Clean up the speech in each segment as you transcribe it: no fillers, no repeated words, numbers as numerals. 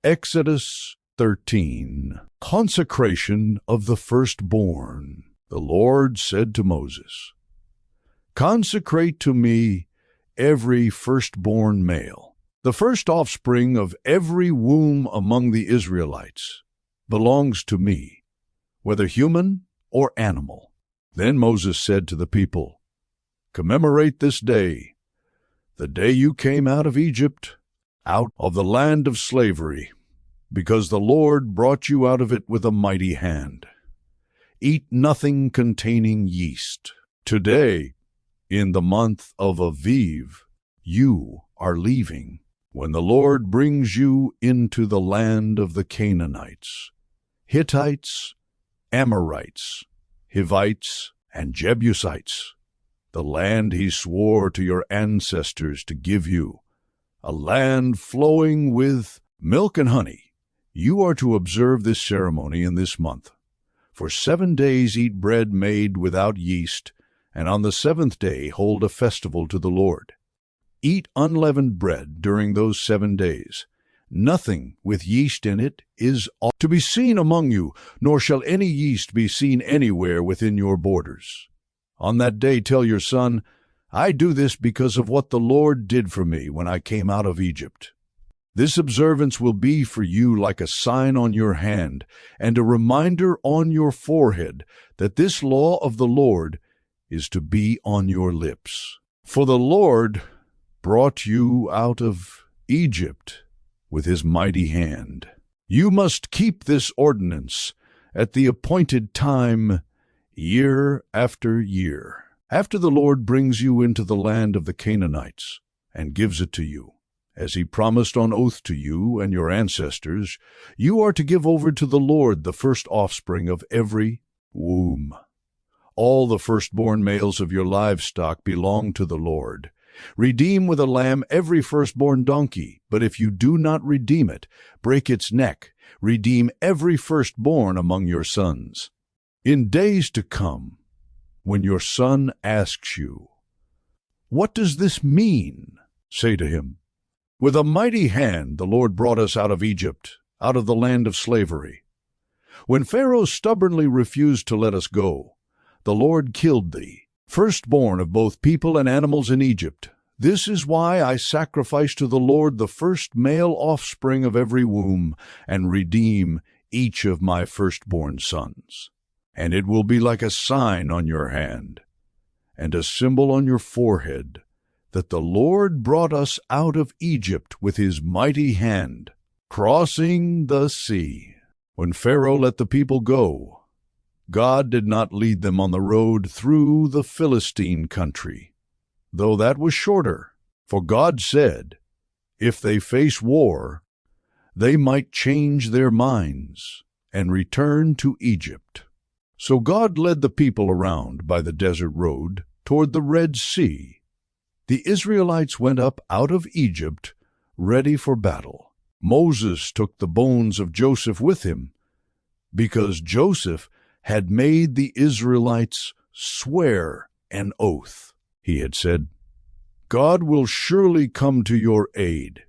Exodus 13. Consecration of the firstborn. The Lord said to Moses, "Consecrate to me every firstborn male, the first offspring of every womb among the Israelites belongs to me, whether human or animal." Then Moses said to the people, "Commemorate this day, the day you came out of Egypt, out of the land of slavery, because the Lord brought you out of it with a mighty hand. Eat nothing containing yeast. Today, in the month of Aviv, you are leaving, when the Lord brings you into the land of the Canaanites, Hittites, Amorites, Hivites, and Jebusites, the land he swore to your ancestors to give you, a land flowing with milk and honey. You are to observe this ceremony in this month. For 7 days eat bread made without yeast, and on the 7th day hold a festival to the Lord. Eat unleavened bread during those 7 days. Nothing with yeast in it is to be seen among you, nor shall any yeast be seen anywhere within your borders. On that day tell your son, 'I do this because of what the Lord did for me when I came out of Egypt.' This observance will be for you like a sign on your hand and a reminder on your forehead that this law of the Lord is to be on your lips. For the Lord brought you out of Egypt with his mighty hand. You must keep this ordinance at the appointed time, year after year, after the Lord brings you into the land of the Canaanites and gives it to you. As he promised on oath to you and your ancestors, you are to give over to the Lord the first offspring of every womb. All the firstborn males of your livestock belong to the Lord. Redeem with a lamb every firstborn donkey, but if you do not redeem it, break its neck. Redeem every firstborn among your sons. In days to come, when your son asks you, 'What does this mean?' say to him, 'With a mighty hand the Lord brought us out of Egypt, out of the land of slavery. When Pharaoh stubbornly refused to let us go, the Lord killed the firstborn of both people and animals in Egypt. This is why I sacrifice to the Lord the first male offspring of every womb, and redeem each of my firstborn sons. And it will be like a sign on your hand, and a symbol on your forehead, that the Lord brought us out of Egypt with his mighty hand, crossing the sea. When Pharaoh let the people go, God did not lead them on the road through the Philistine country, though that was shorter. For God said, if they face war, they might change their minds and return to Egypt. So God led the people around by the desert road toward the Red Sea. The Israelites went up out of Egypt, ready for battle. Moses took the bones of Joseph with him, because Joseph had made the Israelites swear an oath. He had said, "God will surely come to your aid,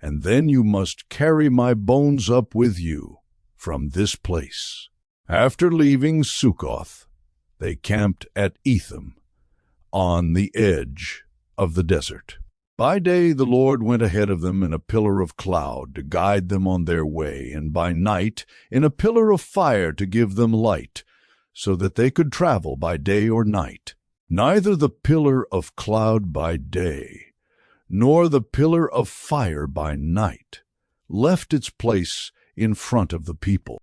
and then you must carry my bones up with you from this place." After leaving Succoth, they camped at Etham, on the edge of the desert. By day the Lord went ahead of them in a pillar of cloud to guide them on their way, and by night in a pillar of fire to give them light, so that they could travel by day or night. Neither the pillar of cloud by day, nor the pillar of fire by night, left its place in front of the people.